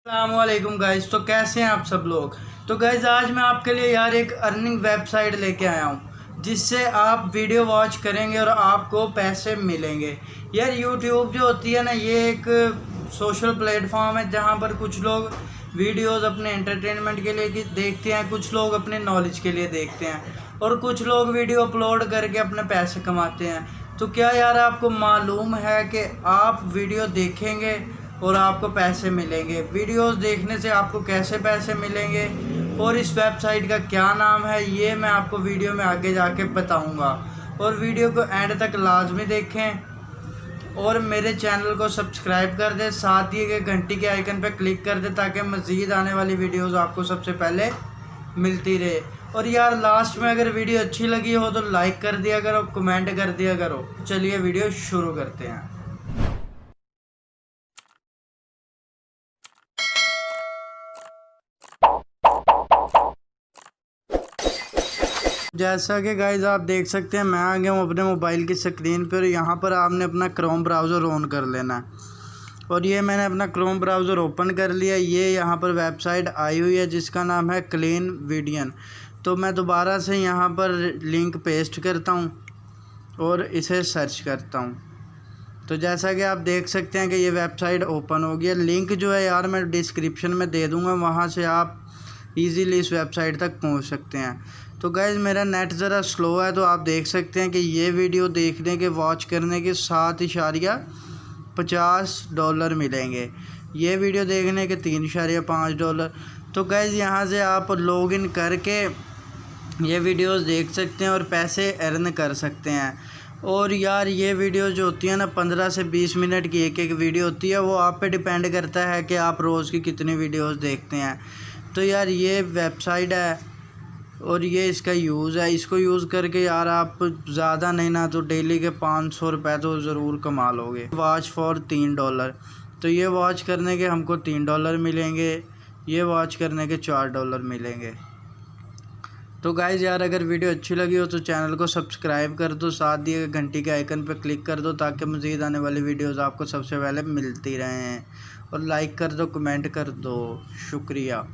अस्सलामुअलैकुम गाइस। तो कैसे हैं आप सब लोग। तो गाइस आज मैं आपके लिए यार एक अर्निंग वेबसाइट लेके आया हूँ जिससे आप वीडियो वॉच करेंगे और आपको पैसे मिलेंगे। यार यूट्यूब जो होती है ना, ये एक सोशल प्लेटफॉर्म है जहाँ पर कुछ लोग वीडियोस अपने एंटरटेनमेंट के लिए देखते हैं, कुछ लोग अपने नॉलेज के लिए देखते हैं और कुछ लोग वीडियो अपलोड करके अपने पैसे कमाते हैं। तो क्या यार आपको मालूम है कि आप वीडियो देखेंगे और आपको पैसे मिलेंगे। वीडियोस देखने से आपको कैसे पैसे मिलेंगे और इस वेबसाइट का क्या नाम है, ये मैं आपको वीडियो में आगे जाके बताऊंगा। और वीडियो को एंड तक लाजमी देखें और मेरे चैनल को सब्सक्राइब कर दें, साथ दिए गए घंटी के आइकन पर क्लिक कर दें ताकि मज़ीद आने वाली वीडियोस आपको सबसे पहले मिलती रहे। और यार लास्ट में अगर वीडियो अच्छी लगी हो तो लाइक कर दिया करो, कमेंट कर दिया करो। चलिए वीडियो शुरू करते हैं। जैसा कि गाइस आप देख सकते हैं, मैं आ गया हूँ अपने मोबाइल की स्क्रीन पर। यहाँ पर आपने अपना क्रोम ब्राउज़र ऑन कर लेना है और ये मैंने अपना क्रोम ब्राउज़र ओपन कर लिया। ये यहाँ पर वेबसाइट आई हुई है जिसका नाम है क्लीन वीडियन। तो मैं दोबारा से यहाँ पर लिंक पेस्ट करता हूँ और इसे सर्च करता हूँ। तो जैसा कि आप देख सकते हैं कि ये वेबसाइट ओपन हो गया। लिंक जो है यार मैं डिस्क्रिप्शन में दे दूँगा, वहाँ से आप इजीली इस वेबसाइट तक पहुँच सकते हैं। तो गाइज़ मेरा नेट ज़रा स्लो है, तो आप देख सकते हैं कि ये वीडियो देखने के वॉच करने के $7.50 मिलेंगे। ये वीडियो देखने के $3.5। तो गाइज़ यहाँ से आप लॉगिन करके ये वीडियोस देख सकते हैं और पैसे अर्न कर सकते हैं। और यार ये वीडियो जो होती है ना, 15 से 20 मिनट की एक वीडियो होती है। वो आप पे डिपेंड करता है कि आप रोज़ की कितनी वीडियोस देखते हैं। तो यार ये वेबसाइट है और ये इसका यूज़ है। इसको यूज़ करके यार आप ज़्यादा नहीं ना तो डेली के $500 तो ज़रूर कमा लोगे। Watch for $3। तो ये वॉच करने के हमको $3 मिलेंगे, ये वॉच करने के $4 मिलेंगे। तो गाइज़ यार अगर वीडियो अच्छी लगी हो तो चैनल को सब्सक्राइब कर दो, साथ दिए घंटी के आइकन पर क्लिक कर दो ताकि मज़ीद आने वाली वीडियोस आपको सबसे पहले मिलती रहें। और लाइक कर दो, कमेंट कर दो। शुक्रिया।